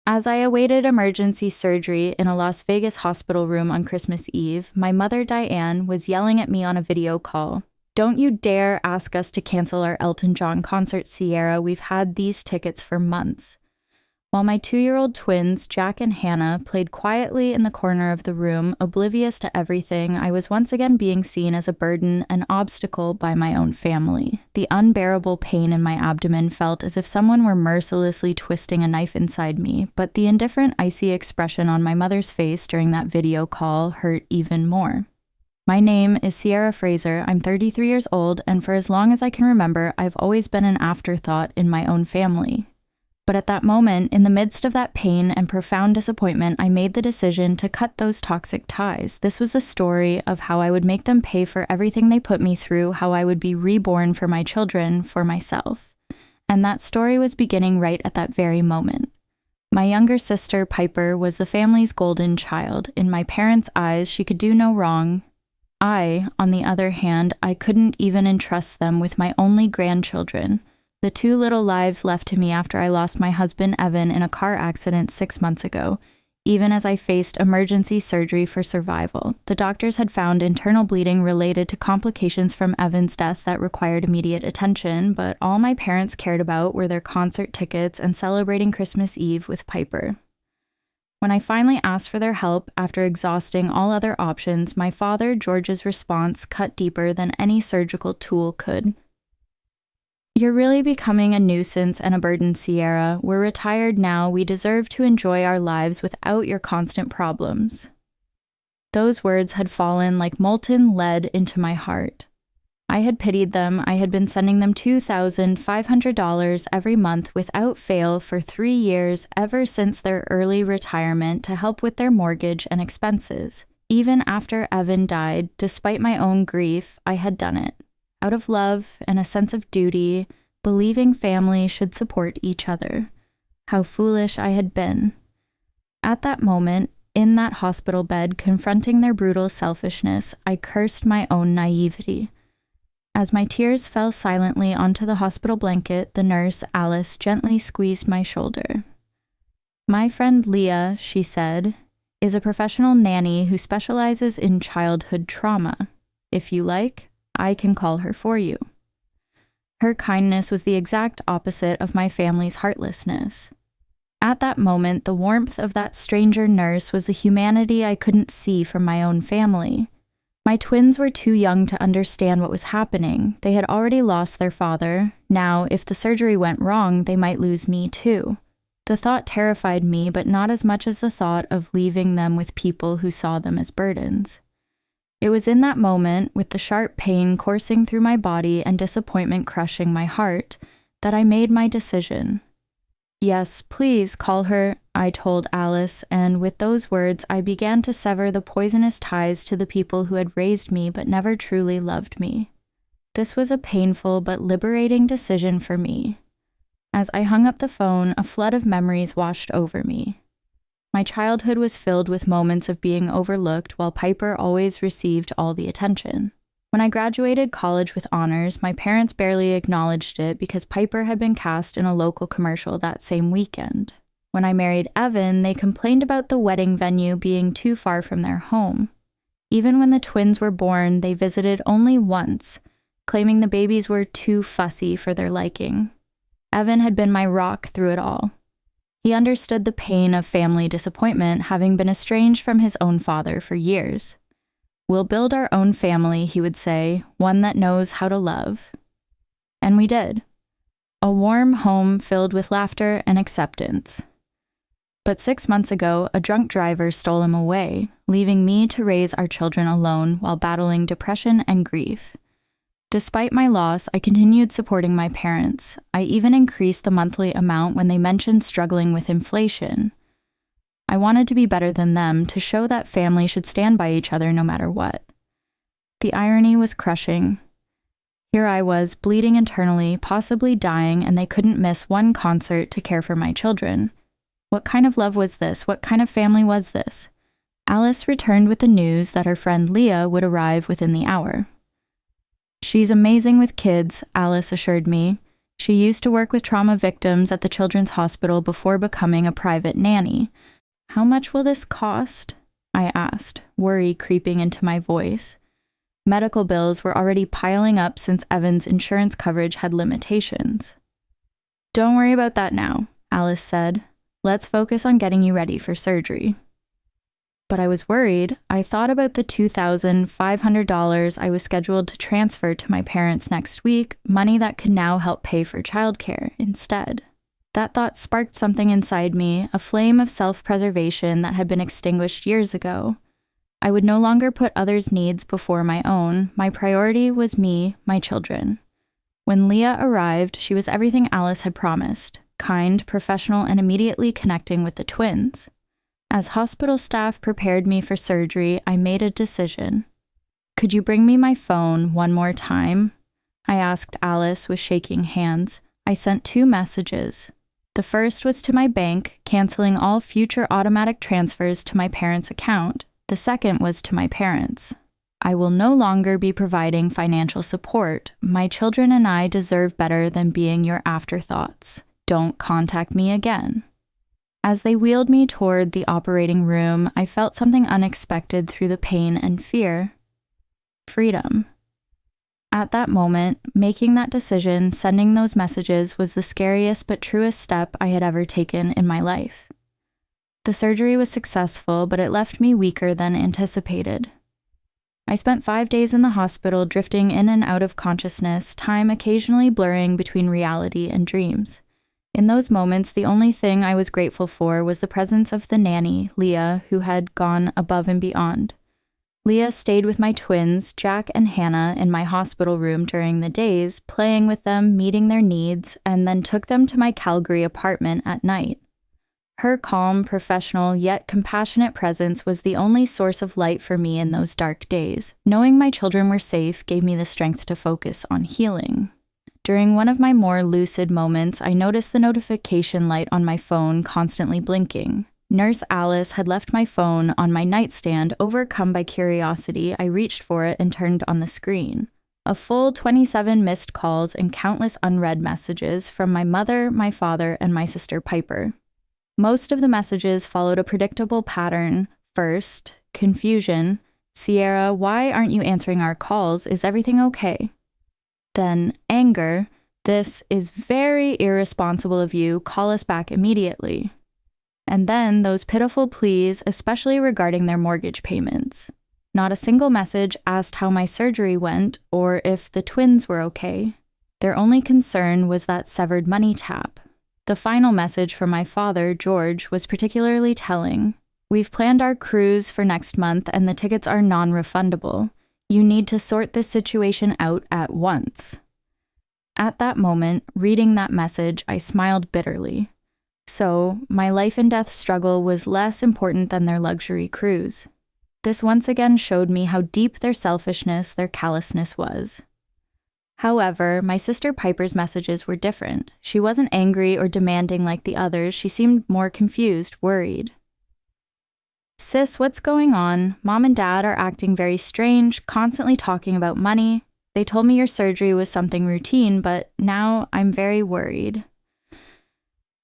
As I awaited emergency surgery in a Las Vegas hospital room on Christmas Eve, my mother, Diane, was yelling at me on a video call. "Don't you dare ask us to cancel our Elton John concert, Sierra. We've had these tickets for months." While my 2-year-old twins, Jack and Hannah, played quietly in the corner of the room, oblivious to everything, I was once again being seen as a burden, an obstacle by my own family. The unbearable pain in my abdomen felt as if someone were mercilessly twisting a knife inside me, but the indifferent, icy expression on my mother's face during that video call hurt even more. My name is Sierra Fraser. I'm 33 years old, and for as long as I can remember, I've always been an afterthought in my own family. But at that moment, in the midst of that pain and profound disappointment, I made the decision to cut those toxic ties. This was the story of how I would make them pay for everything they put me through, how I would be reborn for my children, for myself. And that story was beginning right at that very moment. My younger sister, Piper, was the family's golden child. In my parents' eyes, she could do no wrong. I, on the other hand, I couldn't even entrust them with my only grandchildren. The 2 little lives left to me after I lost my husband, Evan, in a car accident 6 months ago, even as I faced emergency surgery for survival. The doctors had found internal bleeding related to complications from Evan's death that required immediate attention, but all my parents cared about were their concert tickets and celebrating Christmas Eve with Piper. When I finally asked for their help after exhausting all other options, my father, George's response cut deeper than any surgical tool could. "You're really becoming a nuisance and a burden, Sierra. We're retired now. We deserve to enjoy our lives without your constant problems." Those words had fallen like molten lead into my heart. I had pitied them. I had been sending them $2,500 every month without fail for 3 years ever since their early retirement to help with their mortgage and expenses. Even after Evan died, despite my own grief, I had done it. Out of love and a sense of duty, believing family should support each other. How foolish I had been. At that moment, in that hospital bed, confronting their brutal selfishness, I cursed my own naivety. As my tears fell silently onto the hospital blanket, the nurse, Alice, gently squeezed my shoulder. "My friend Leah," she said, "is a professional nanny who specializes in childhood trauma. If you like, I can call her for you." Her kindness was the exact opposite of my family's heartlessness. At that moment, the warmth of that stranger nurse was the humanity I couldn't see from my own family. My twins were too young to understand what was happening. They had already lost their father. Now, if the surgery went wrong, they might lose me too. The thought terrified me, but not as much as the thought of leaving them with people who saw them as burdens. It was in that moment, with the sharp pain coursing through my body and disappointment crushing my heart, that I made my decision. "Yes, please call her," I told Alice, and with those words I began to sever the poisonous ties to the people who had raised me but never truly loved me. This was a painful but liberating decision for me. As I hung up the phone, a flood of memories washed over me. My childhood was filled with moments of being overlooked while Piper always received all the attention. When I graduated college with honors, my parents barely acknowledged it because Piper had been cast in a local commercial that same weekend. When I married Evan, they complained about the wedding venue being too far from their home. Even when the twins were born, they visited only once, claiming the babies were too fussy for their liking. Evan had been my rock through it all. He understood the pain of family disappointment, having been estranged from his own father for years. "We'll build our own family," he would say, "one that knows how to love." And we did. A warm home filled with laughter and acceptance. But 6 months ago, a drunk driver stole him away, leaving me to raise our children alone while battling depression and grief. Despite my loss, I continued supporting my parents. I even increased the monthly amount when they mentioned struggling with inflation. I wanted to be better than them, to show that family should stand by each other no matter what. The irony was crushing. Here I was, bleeding internally, possibly dying, and they couldn't miss one concert to care for my children. What kind of love was this? What kind of family was this? Alice returned with the news that her friend Leah would arrive within the hour. "She's amazing with kids," Alice assured me. She used to work with trauma victims at the Children's Hospital before becoming a private nanny. "How much will this cost?" I asked, worry creeping into my voice. Medical bills were already piling up since Evan's insurance coverage had limitations. "Don't worry about that now," Alice said. "Let's focus on getting you ready for surgery." But I was worried. I thought about the $2,500 I was scheduled to transfer to my parents next week, money that could now help pay for childcare instead. That thought sparked something inside me, a flame of self-preservation that had been extinguished years ago. I would no longer put others' needs before my own. My priority was me, my children. When Leah arrived, she was everything Alice had promised: kind, professional, and immediately connecting with the twins. As hospital staff prepared me for surgery, I made a decision. "Could you bring me my phone one more time?" I asked Alice with shaking hands. I sent 2 messages. The first was to my bank, canceling all future automatic transfers to my parents' account. The second was to my parents. "I will no longer be providing financial support. My children and I deserve better than being your afterthoughts. Don't contact me again." As they wheeled me toward the operating room, I felt something unexpected through the pain and fear. Freedom. At that moment, making that decision, sending those messages, was the scariest but truest step I had ever taken in my life. The surgery was successful, but it left me weaker than anticipated. I spent 5 days in the hospital, drifting in and out of consciousness, time occasionally blurring between reality and dreams. In those moments, the only thing I was grateful for was the presence of the nanny, Leah, who had gone above and beyond. Leah stayed with my twins, Jack and Hannah, in my hospital room during the days, playing with them, meeting their needs, and then took them to my Calgary apartment at night. Her calm, professional, yet compassionate presence was the only source of light for me in those dark days. Knowing my children were safe gave me the strength to focus on healing. During one of my more lucid moments, I noticed the notification light on my phone constantly blinking. Nurse Alice had left my phone on my nightstand. Overcome by curiosity, I reached for it and turned on the screen. A full 27 missed calls and countless unread messages from my mother, my father, and my sister Piper. Most of the messages followed a predictable pattern. First, confusion. "Sierra, why aren't you answering our calls? Is everything okay?" Then anger. "This is very irresponsible of you. Call us back immediately." And then those pitiful pleas, especially regarding their mortgage payments. Not a single message asked how my surgery went or if the twins were okay. Their only concern was that severed money tap. The final message from my father, George, was particularly telling. "We've planned our cruise for next month and the tickets are non-refundable. You need to sort this situation out at once." At that moment, reading that message, I smiled bitterly. So, my life and death struggle was less important than their luxury cruise. This once again showed me how deep their selfishness, their callousness was. However, my sister Piper's messages were different. She wasn't angry or demanding like the others. She seemed more confused, worried. "Sis, what's going on? Mom and Dad are acting very strange, constantly talking about money. They told me your surgery was something routine, but now I'm very worried."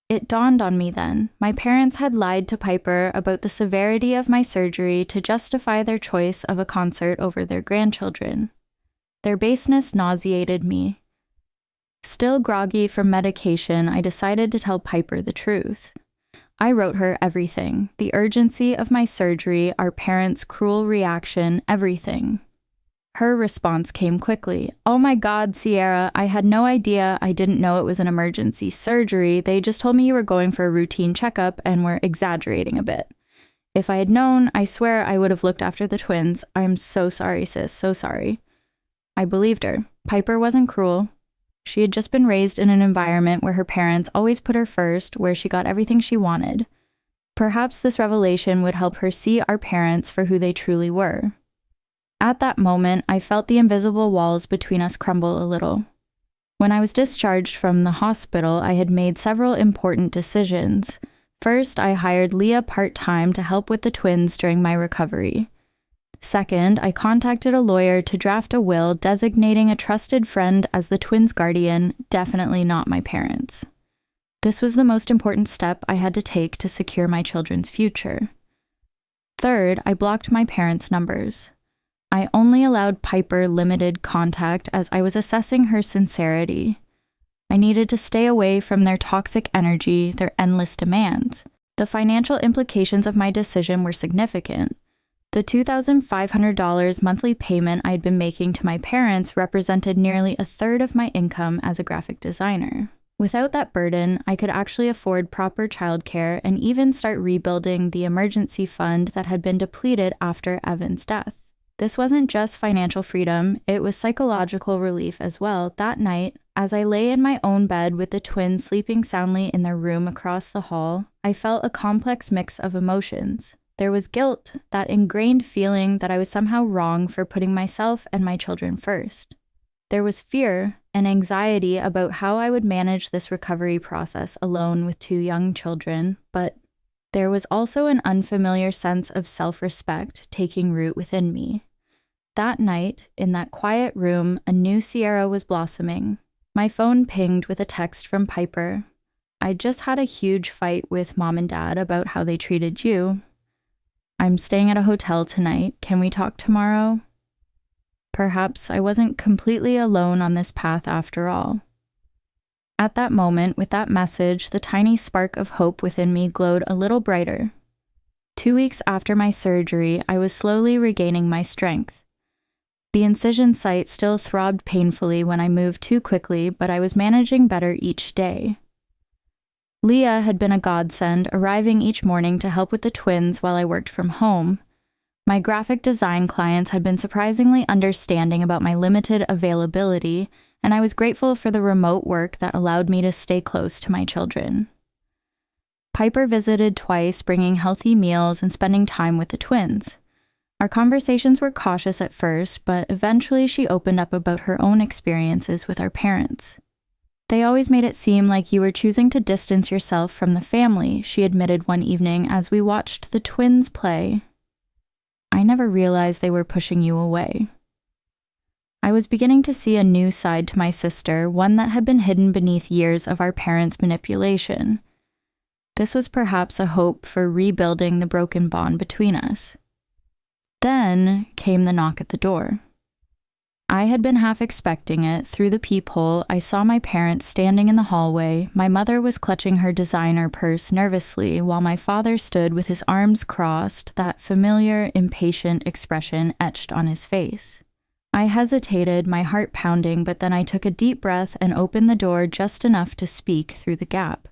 It dawned on me then. My parents had lied to Piper about the severity of my surgery to justify their choice of a concert over their grandchildren. Their baseness nauseated me. Still groggy from medication, I decided to tell Piper the truth. I wrote her everything. The urgency of my surgery, our parents' cruel reaction, everything. Her response came quickly. "Oh my God, Sierra, I had no idea. I didn't know it was an emergency surgery. They just told me you were going for a routine checkup and were exaggerating a bit. If I had known, I swear I would have looked after the twins. I'm so sorry, sis, so sorry." I believed her. Piper wasn't cruel. She had just been raised in an environment where her parents always put her first, where she got everything she wanted. Perhaps this revelation would help her see our parents for who they truly were. At that moment, I felt the invisible walls between us crumble a little. When I was discharged from the hospital, I had made several important decisions. First, I hired Leah part-time to help with the twins during my recovery. Second, I contacted a lawyer to draft a will designating a trusted friend as the twins' guardian, definitely not my parents. This was the most important step I had to take to secure my children's future. Third, I blocked my parents' numbers. I only allowed Piper limited contact as I was assessing her sincerity. I needed to stay away from their toxic energy, their endless demands. The financial implications of my decision were significant. The $2,500 monthly payment I had been making to my parents represented nearly a third of my income as a graphic designer. Without that burden, I could actually afford proper childcare and even start rebuilding the emergency fund that had been depleted after Evan's death. This wasn't just financial freedom, it was psychological relief as well. That night, as I lay in my own bed with the twins sleeping soundly in their room across the hall, I felt a complex mix of emotions. There was guilt, that ingrained feeling that I was somehow wrong for putting myself and my children first. There was fear and anxiety about how I would manage this recovery process alone with 2 young children, but there was also an unfamiliar sense of self-respect taking root within me. That night, in that quiet room, a new Sierra was blossoming. My phone pinged with a text from Piper. I just had a huge fight with Mom and Dad about how they treated you. I'm staying at a hotel tonight. Can we talk tomorrow? Perhaps I wasn't completely alone on this path after all. At that moment, with that message, the tiny spark of hope within me glowed a little brighter. 2 weeks after my surgery, I was slowly regaining my strength. The incision site still throbbed painfully when I moved too quickly, but I was managing better each day. Leah had been a godsend, arriving each morning to help with the twins while I worked from home. My graphic design clients had been surprisingly understanding about my limited availability, and I was grateful for the remote work that allowed me to stay close to my children. Piper visited twice, bringing healthy meals and spending time with the twins. Our conversations were cautious at first, but eventually she opened up about her own experiences with our parents. They always made it seem like you were choosing to distance yourself from the family, she admitted one evening as we watched the twins play. I never realized they were pushing you away. I was beginning to see a new side to my sister, one that had been hidden beneath years of our parents' manipulation. This was perhaps a hope for rebuilding the broken bond between us. Then came the knock at the door. I had been half expecting it. Through the peephole, I saw my parents standing in the hallway. My mother was clutching her designer purse nervously, while my father stood with his arms crossed, that familiar, impatient expression etched on his face. I hesitated, my heart pounding, but then I took a deep breath and opened the door just enough to speak through the gap.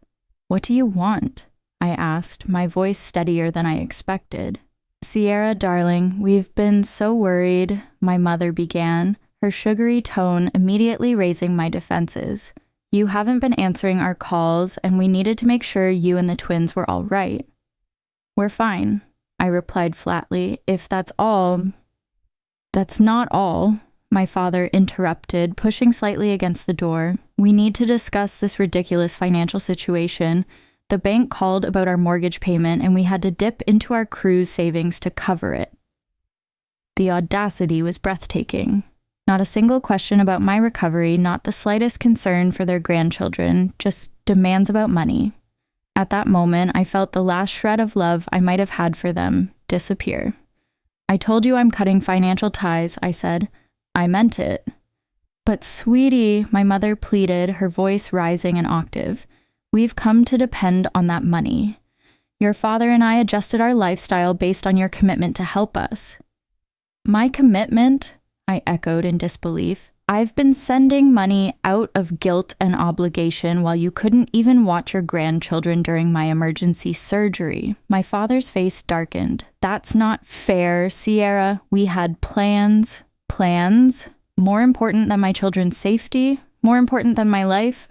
"What do you want?" I asked, my voice steadier than I expected. "Sierra, darling, we've been so worried," my mother began, her sugary tone immediately raising my defenses. "You haven't been answering our calls, and we needed to make sure you and the twins were all right." "We're fine," I replied flatly. "If that's all—" "That's not all," my father interrupted, pushing slightly against the door. "We need to discuss this ridiculous financial situation. The bank called about our mortgage payment, and we had to dip into our cruise savings to cover it." The audacity was breathtaking. Not a single question about my recovery, not the slightest concern for their grandchildren, just demands about money. At that moment, I felt the last shred of love I might have had for them disappear. "I told you I'm cutting financial ties," I said. "I meant it." "But sweetie," my mother pleaded, her voice rising an octave, "we've come to depend on that money. Your father and I adjusted our lifestyle based on your commitment to help us." "My commitment?" I echoed in disbelief. "I've been sending money out of guilt and obligation while you couldn't even watch your grandchildren during my emergency surgery." My father's face darkened. "That's not fair, Sierra. We had plans." "Plans? More important than my children's safety? More important than my life?"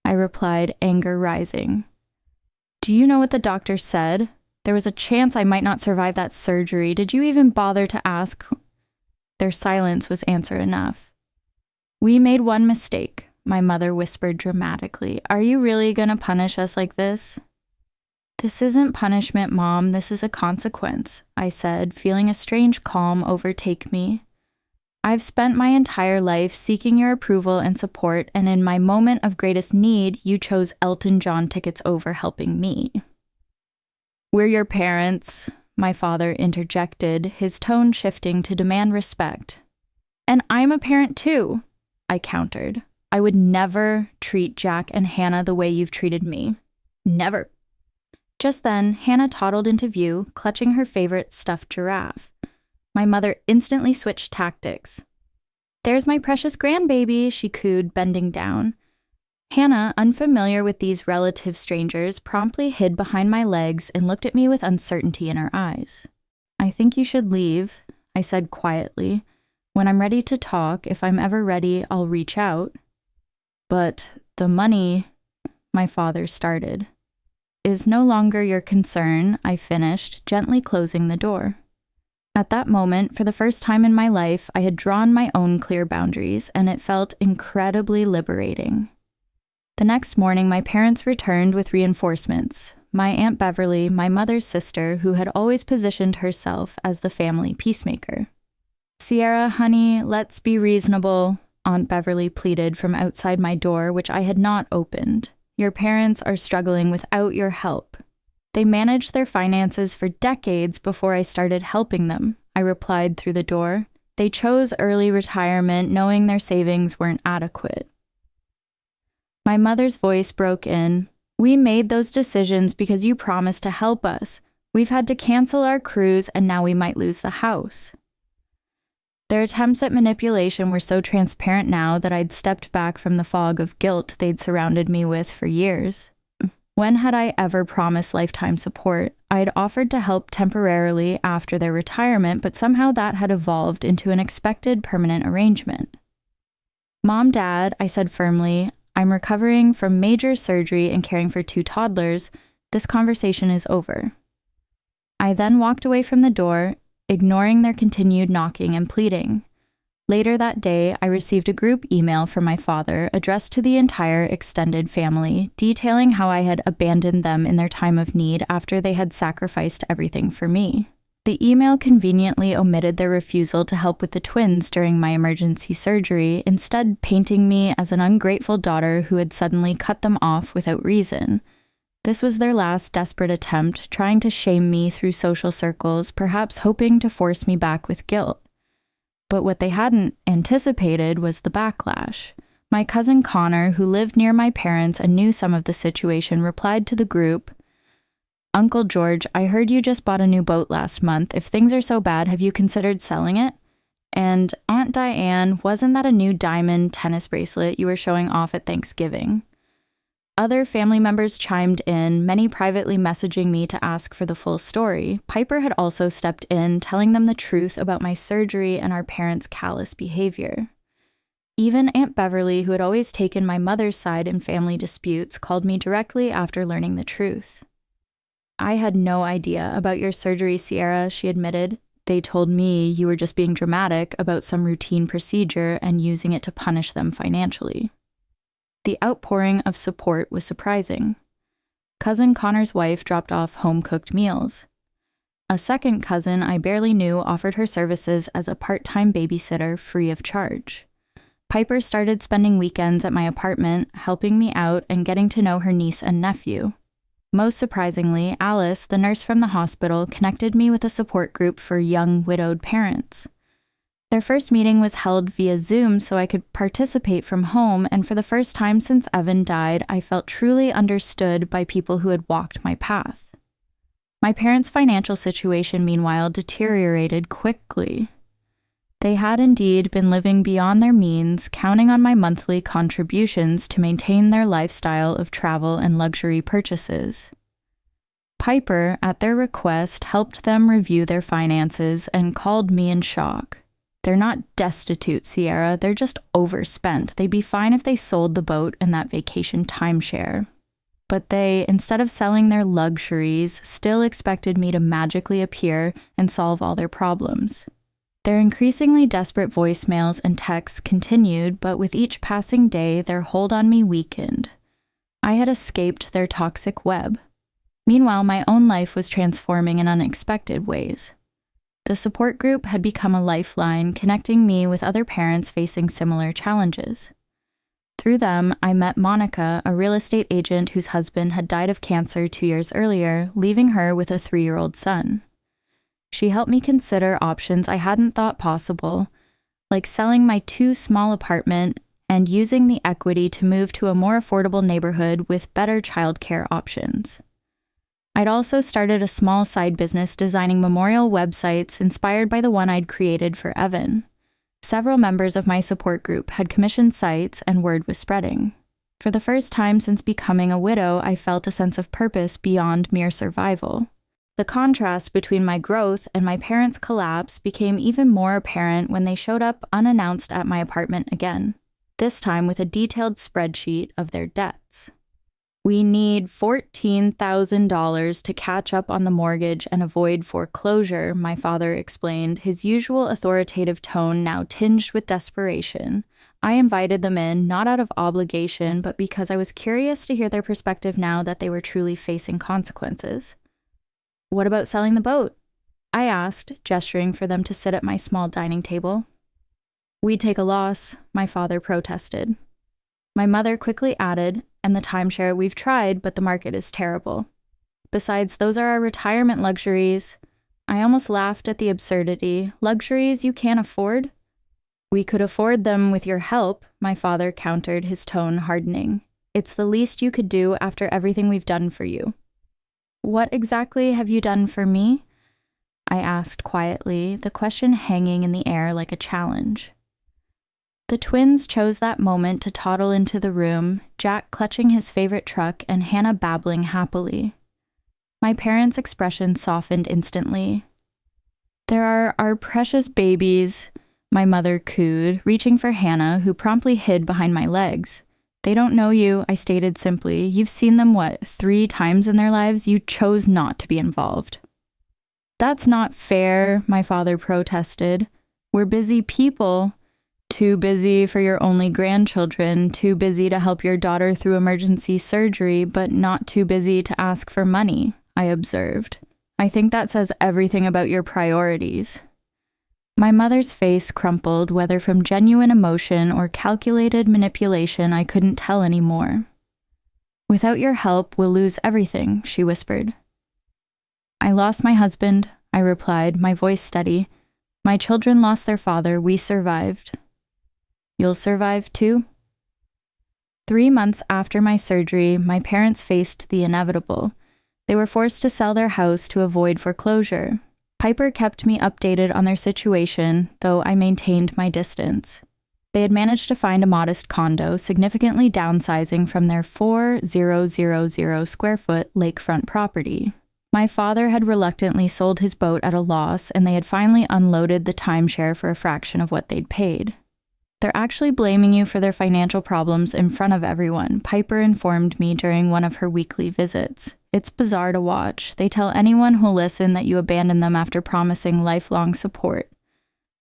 I replied, anger rising. "Do you know what the doctor said? There was a chance I might not survive that surgery. Did you even bother to ask?" Their silence was answer enough. "We made one mistake," my mother whispered dramatically. "Are you really gonna punish us like this?" "This isn't punishment, Mom. This is a consequence," I said, feeling a strange calm overtake me. "I've spent my entire life seeking your approval and support, and in my moment of greatest need, you chose Elton John tickets over helping me." "We're your parents," my father interjected, his tone shifting to demand respect. "And I'm a parent too," I countered. "I would never treat Jack and Hannah the way you've treated me. Never." Just then, Hannah toddled into view, clutching her favorite stuffed giraffe. My mother instantly switched tactics. "There's my precious grandbaby," she cooed, bending down. Hannah, unfamiliar with these relative strangers, promptly hid behind my legs and looked at me with uncertainty in her eyes. "I think you should leave," I said quietly. "When I'm ready to talk, if I'm ever ready, I'll reach out." "But the money," my father started. "Is no longer your concern," I finished, gently closing the door. At that moment, for the first time in my life, I had drawn my own clear boundaries, and it felt incredibly liberating. The next morning, my parents returned with reinforcements. My Aunt Beverly, my mother's sister, who had always positioned herself as the family peacemaker. "Sierra, honey, let's be reasonable," Aunt Beverly pleaded from outside my door, which I had not opened. "Your parents are struggling without your help." "They managed their finances for decades before I started helping them," I replied through the door. "They chose early retirement knowing their savings weren't adequate." My mother's voice broke in. "We made those decisions because you promised to help us. We've had to cancel our cruise and now we might lose the house." Their attempts at manipulation were so transparent now that I'd stepped back from the fog of guilt they'd surrounded me with for years. When had I ever promised lifetime support? I had offered to help temporarily after their retirement, but somehow that had evolved into an expected permanent arrangement. "Mom, Dad," I said firmly, "I'm recovering from major surgery and caring for 2 toddlers. This conversation is over." I then walked away from the door, ignoring their continued knocking and pleading. Later that day, I received a group email from my father addressed to the entire extended family, detailing how I had abandoned them in their time of need after they had sacrificed everything for me. The email conveniently omitted their refusal to help with the twins during my emergency surgery, instead painting me as an ungrateful daughter who had suddenly cut them off without reason. This was their last desperate attempt, trying to shame me through social circles, perhaps hoping to force me back with guilt. But what they hadn't anticipated was the backlash. My cousin Connor, who lived near my parents and knew some of the situation, replied to the group, "Uncle George, I heard you just bought a new boat last month. If things are so bad, have you considered selling it? And Aunt Diane, wasn't that a new diamond tennis bracelet you were showing off at Thanksgiving?" Other family members chimed in, many privately messaging me to ask for the full story. Piper had also stepped in, telling them the truth about my surgery and our parents' callous behavior. Even Aunt Beverly, who had always taken my mother's side in family disputes, called me directly after learning the truth. "I had no idea about your surgery, Sierra," she admitted. "They told me you were just being dramatic about some routine procedure and using it to punish them financially." The outpouring of support was surprising. Cousin Connor's wife dropped off home-cooked meals. A second cousin I barely knew offered her services as a part-time babysitter free of charge. Piper started spending weekends at my apartment, helping me out and getting to know her niece and nephew. Most surprisingly, Alice, the nurse from the hospital, connected me with a support group for young widowed parents. Their first meeting was held via Zoom so I could participate from home, and for the first time since Evan died, I felt truly understood by people who had walked my path. My parents' financial situation, meanwhile, deteriorated quickly. They had indeed been living beyond their means, counting on my monthly contributions to maintain their lifestyle of travel and luxury purchases. Piper, at their request, helped them review their finances and called me in shock. "They're not destitute, Sierra. They're just overspent. They'd be fine if they sold the boat and that vacation timeshare." But they, instead of selling their luxuries, still expected me to magically appear and solve all their problems. Their increasingly desperate voicemails and texts continued, but with each passing day, their hold on me weakened. I had escaped their toxic web. Meanwhile, my own life was transforming in unexpected ways. The support group had become a lifeline, connecting me with other parents facing similar challenges. Through them, I met Monica, a real estate agent whose husband had died of cancer 2 years earlier, leaving her with a 3-year-old son. She helped me consider options I hadn't thought possible, like selling my 2-small apartment and using the equity to move to a more affordable neighborhood with better childcare options. I'd also started a small side business designing memorial websites inspired by the one I'd created for Evan. Several members of my support group had commissioned sites, and word was spreading. For the first time since becoming a widow, I felt a sense of purpose beyond mere survival. The contrast between my growth and my parents' collapse became even more apparent when they showed up unannounced at my apartment again, this time with a detailed spreadsheet of their debts. "We need $14,000 to catch up on the mortgage and avoid foreclosure," my father explained, his usual authoritative tone now tinged with desperation. I invited them in, not out of obligation, but because I was curious to hear their perspective now that they were truly facing consequences. "What about selling the boat?" I asked, gesturing for them to sit at my small dining table. "We'd take a loss," my father protested. My mother quickly added, "And the timeshare, we've tried, but the market is terrible. Besides, those are our retirement luxuries." I almost laughed at the absurdity. "Luxuries you can't afford?" "We could afford them with your help," my father countered, his tone hardening. "It's the least you could do after everything we've done for you." "What exactly have you done for me?" I asked quietly, the question hanging in the air like a challenge. The twins chose that moment to toddle into the room, Jack clutching his favorite truck and Hannah babbling happily. My parents' expression softened instantly. "There are our precious babies," my mother cooed, reaching for Hannah, who promptly hid behind my legs. "They don't know you," I stated simply. "You've seen them, 3 times in their lives? You chose not to be involved." "That's not fair," my father protested. "We're busy people. Too busy for your only grandchildren, too busy to help your daughter through emergency surgery, but not too busy to ask for money," I observed. "I think that says everything about your priorities." My mother's face crumpled, whether from genuine emotion or calculated manipulation, I couldn't tell anymore. "Without your help, we'll lose everything," she whispered. "I lost my husband," I replied, my voice steady. "My children lost their father. We survived." "You'll survive too?" 3 months after my surgery, my parents faced the inevitable. They were forced to sell their house to avoid foreclosure. Piper kept me updated on their situation, though I maintained my distance. They had managed to find a modest condo, significantly downsizing from their 4,000 square foot lakefront property. My father had reluctantly sold his boat at a loss, and they had finally unloaded the timeshare for a fraction of what they'd paid. "They're actually blaming you for their financial problems in front of everyone," Piper informed me during one of her weekly visits. "It's bizarre to watch. They tell anyone who'll listen that you abandoned them after promising lifelong support."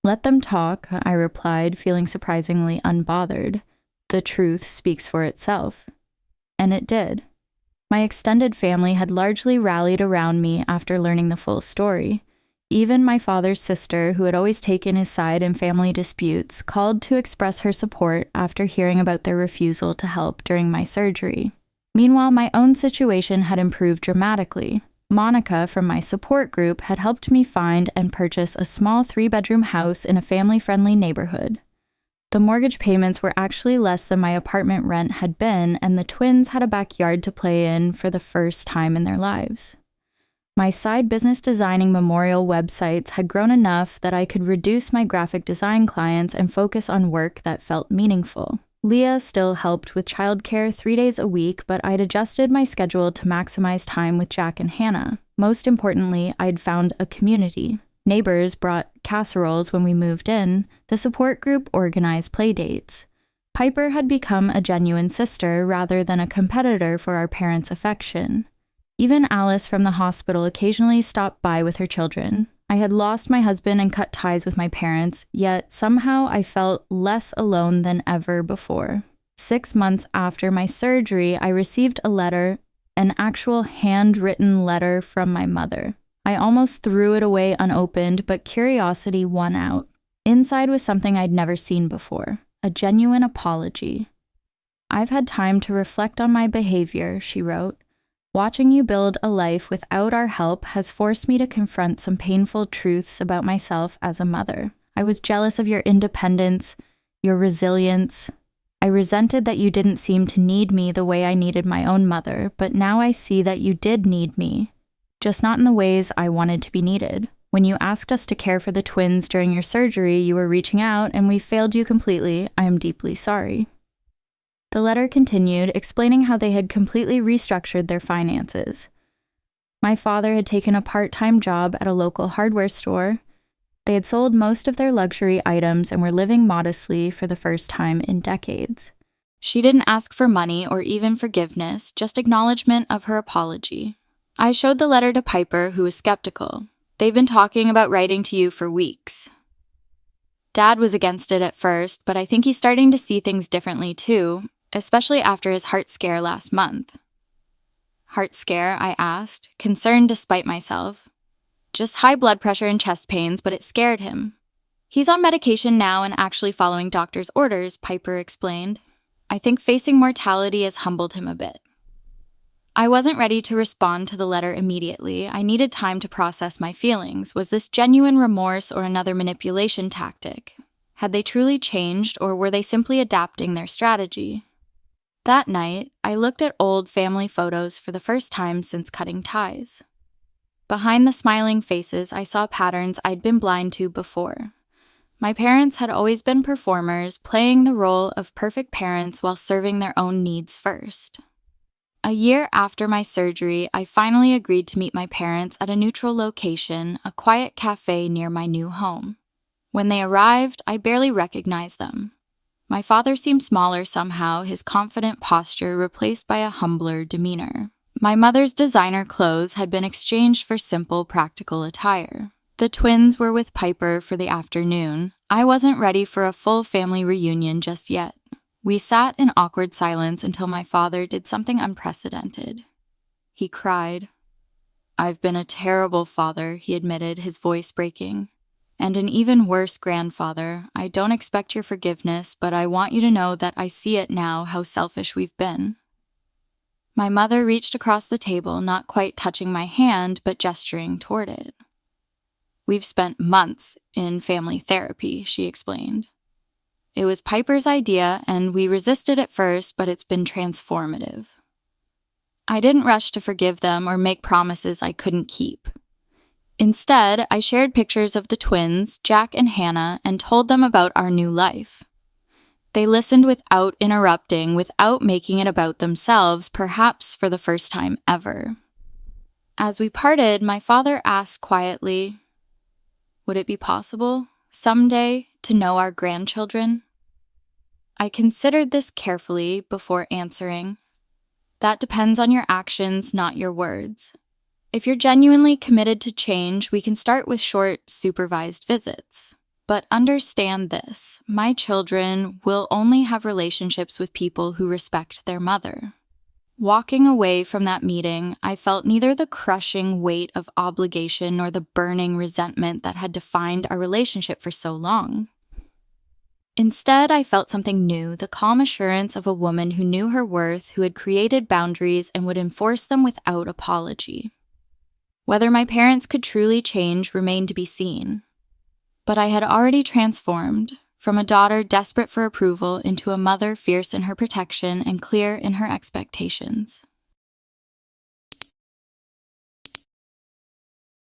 "Let them talk," I replied, feeling surprisingly unbothered. "The truth speaks for itself." And it did. My extended family had largely rallied around me after learning the full story. Even my father's sister, who had always taken his side in family disputes, called to express her support after hearing about their refusal to help during my surgery. Meanwhile, my own situation had improved dramatically. Monica from my support group had helped me find and purchase a small 3-bedroom house in a family-friendly neighborhood. The mortgage payments were actually less than my apartment rent had been, and the twins had a backyard to play in for the first time in their lives. My side business designing memorial websites had grown enough that I could reduce my graphic design clients and focus on work that felt meaningful. Leah still helped with childcare 3 days a week, but I'd adjusted my schedule to maximize time with Jack and Hannah. Most importantly, I'd found a community. Neighbors brought casseroles when we moved in. The support group organized play dates. Piper had become a genuine sister rather than a competitor for our parents' affection. Even Alice from the hospital occasionally stopped by with her children. I had lost my husband and cut ties with my parents, yet somehow I felt less alone than ever before. 6 months after my surgery, I received a letter an actual handwritten letter from my mother. I almost threw it away unopened, but curiosity won out. Inside was something I'd never seen before, a genuine apology. "I've had time to reflect on my behavior," she wrote. "Watching you build a life without our help has forced me to confront some painful truths about myself as a mother. I was jealous of your independence, your resilience. I resented that you didn't seem to need me the way I needed my own mother, but now I see that you did need me, just not in the ways I wanted to be needed. When you asked us to care for the twins during your surgery, you were reaching out, and we failed you completely. I am deeply sorry." The letter continued, explaining how they had completely restructured their finances. My father had taken a part-time job at a local hardware store. They had sold most of their luxury items and were living modestly for the first time in decades. She didn't ask for money or even forgiveness, just acknowledgement of her apology. I showed the letter to Piper, who was skeptical. "They've been talking about writing to you for weeks." Dad was against it at first, but I think he's starting to see things differently too, especially after his heart scare last month. "Heart scare?" I asked, concerned despite myself. "Just high blood pressure and chest pains, but it scared him. He's on medication now and actually following doctor's orders," Piper explained. "I think facing mortality has humbled him a bit." I wasn't ready to respond to the letter immediately. I needed time to process my feelings. Was this genuine remorse or another manipulation tactic? Had they truly changed, or were they simply adapting their strategy? That night, I looked at old family photos for the first time since cutting ties. Behind the smiling faces, I saw patterns I'd been blind to before. My parents had always been performers, playing the role of perfect parents while serving their own needs first. A year after my surgery, I finally agreed to meet my parents at a neutral location, a quiet cafe near my new home. When they arrived, I barely recognized them. My father seemed smaller somehow, his confident posture replaced by a humbler demeanor. My mother's designer clothes had been exchanged for simple, practical attire. The twins were with Piper for the afternoon. I wasn't ready for a full family reunion just yet. We sat in awkward silence until my father did something unprecedented. He cried. "I've been a terrible father," he admitted, his voice breaking. "And an even worse grandfather. I don't expect your forgiveness, but I want you to know that I see it now, how selfish we've been." My mother reached across the table, not quite touching my hand, but gesturing toward it. "We've spent months in family therapy," she explained. "It was Piper's idea, and we resisted at first, but it's been transformative." I didn't rush to forgive them or make promises I couldn't keep. Instead, I shared pictures of the twins, Jack and Hannah, and told them about our new life. They listened without interrupting, without making it about themselves, perhaps for the first time ever. As we parted, my father asked quietly, "Would it be possible, someday, to know our grandchildren?" I considered this carefully before answering. "That depends on your actions, not your words. If you're genuinely committed to change, we can start with short, supervised visits. But understand this, my children will only have relationships with people who respect their mother." Walking away from that meeting, I felt neither the crushing weight of obligation nor the burning resentment that had defined our relationship for so long. Instead, I felt something new, the calm assurance of a woman who knew her worth, who had created boundaries and would enforce them without apology. Whether my parents could truly change remained to be seen. But I had already transformed, from a daughter desperate for approval into a mother fierce in her protection and clear in her expectations.